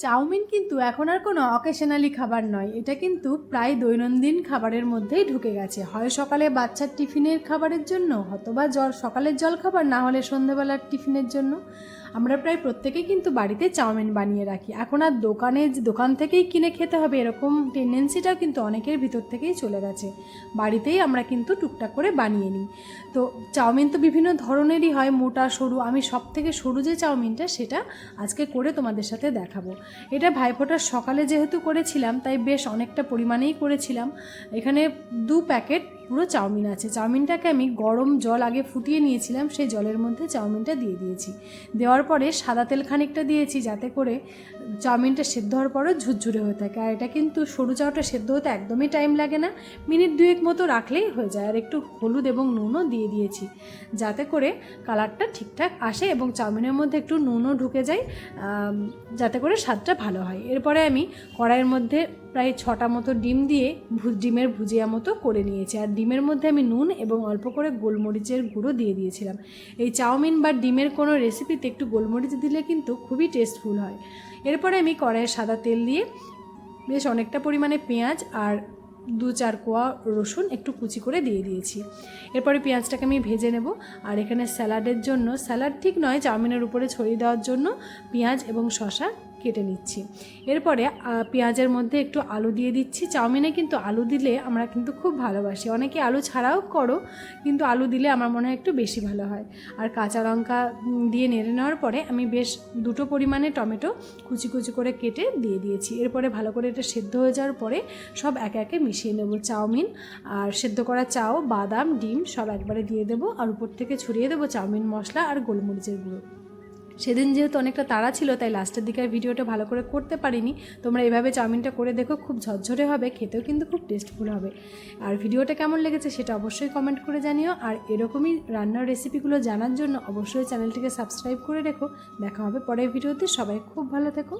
Chowmein কিন্তু এখন আর কোনো অকেশনালি খাবার নয়, এটা কিন্তু প্রায় দৈনন্দিন খাবারের মধ্যেই ঢুকে গেছে। হয় সকালে বাচ্চার টিফিনের খাবারের জন্য, অথবা সকালের জল খাবার, না হলে সন্ধ্যেবেলার টিফিনের জন্য আমরা প্রায় প্রত্যেকেই কিন্তু বাড়িতে চাউমিন বানিয়ে রাখি। এখন আর দোকান থেকেই কিনে খেতে হবে এরকম টেন্ডেন্সিটাও কিন্তু অনেকের ভিতর থেকেই চলে গেছে। বাড়িতেই আমরা কিন্তু টুকটাক করে বানিয়ে নিই। তো চাউমিন তো বিভিন্ন ধরনেরই হয়, মোটা সরু। আমি সব থেকে সরু যে চাউমিনটা সেটা আজকে করে তোমাদের সাথে দেখাবো। এটা ভাইফোঁটার সকালে যেহেতু করেছিলাম তাই বেশ অনেকটা পরিমাণেই করেছিলাম। এখানে 2 প্যাকেট পুরো চাউমিন আছে। চাউমিনটাকে আমি গরম জল আগে ফুটিয়ে নিয়েছিলাম, সেই জলের মধ্যে চাউমিনটা দিয়ে দিয়েছি। দেওয়ার পরে সাদা তেল খানিকটা দিয়েছি, যাতে করে চাউমিনটা সেদ্ধ হওয়ার পরও ঝুরঝুরে হয়ে থাকে। আর এটা কিন্তু সরু চাউটা সেদ্ধ হতে একদমই টাইম লাগে না, মিনিট 2 মতো রাখলেই হয়ে যায়। আর একটু হলুদ এবং নুনও দিয়ে দিয়েছি, যাতে করে কালারটা ঠিকঠাক আসে এবং চাউমিনের মধ্যে একটু নুনও ঢুকে যায়, যাতে করে স্বাদটা ভালো হয়। এরপরে আমি কড়াইয়ের মধ্যে প্রায় 6টা মতো ডিম দিয়ে ডিমের ভুজিয়া মতো করে নিয়েছি। আর ডিমের মধ্যে আমি নুন এবং অল্প করে গোলমরিচের গুঁড়ো দিয়ে দিয়েছিলাম। এই চাউমিন বা ডিমের কোনো রেসিপিতে একটু গোলমরিচ দিলে কিন্তু খুবই টেস্টফুল হয়। এরপরে আমি কড়াইয়ে সাদা তেল দিয়ে বেশ অনেকটা পরিমাণে পেঁয়াজ আর 2-4 কোয়া রসুন একটু কুচি করে দিয়ে দিয়েছি। এরপরে পেঁয়াজটাকে আমি ভেজে নেব। আর এখানে স্যালাডের জন্য, স্যালাড ঠিক নয়, চাউমিনের উপরে ছড়িয়ে দেওয়ার জন্য পেঁয়াজ এবং শসা কেটে নিচ্ছি। এরপরে পেঁয়াজের মধ্যে একটু আলু দিয়ে দিচ্ছি। চাউমিনে কিন্তু আলু দিলে আমরা কিন্তু খুব ভালোবাসি, অনেকে আলু ছাড়াও করো, কিন্তু আলু দিলে আমার মনে হয় একটু বেশি ভালো হয়। আর কাঁচা লঙ্কা দিয়ে নেড়ে নেওয়ার পরে আমি বেশ 2টো পরিমাণে টমেটো কুচি কুচি করে কেটে দিয়ে দিয়েছি। এরপরে ভালো করে এটা সেদ্ধ হয়ে যাওয়ার পরে সব একে একে মিশিয়ে নেব। চাউমিন আর সেদ্ধ করা চাও, বাদাম, ডিম সব একবারে দিয়ে দেবো। আর উপর থেকে ছড়িয়ে দেবো চাউমিন মশলা আর গোলমরিচের গুঁড়ো। সেদিন যেহেতু অনেকটা তাড়া ছিল তাই লাস্টের দিকে ভিডিওটা ভালো করে করতে পারিনি। তোমরা এভাবে চাউমিনটা করে দেখো, খুব ঝরঝরে হবে, খেতেও কিন্তু খুব টেস্টফুল হবে। আর ভিডিওটা কেমন লেগেছে সেটা অবশ্যই কমেন্ট করে জানিও। আর এরকমই রান্নার রেসিপিগুলো জানার জন্য অবশ্যই চ্যানেলটিকে সাবস্ক্রাইব করে রেখো। দেখা হবে পরের ভিডিওতে। সবাই খুব ভালো থেকো।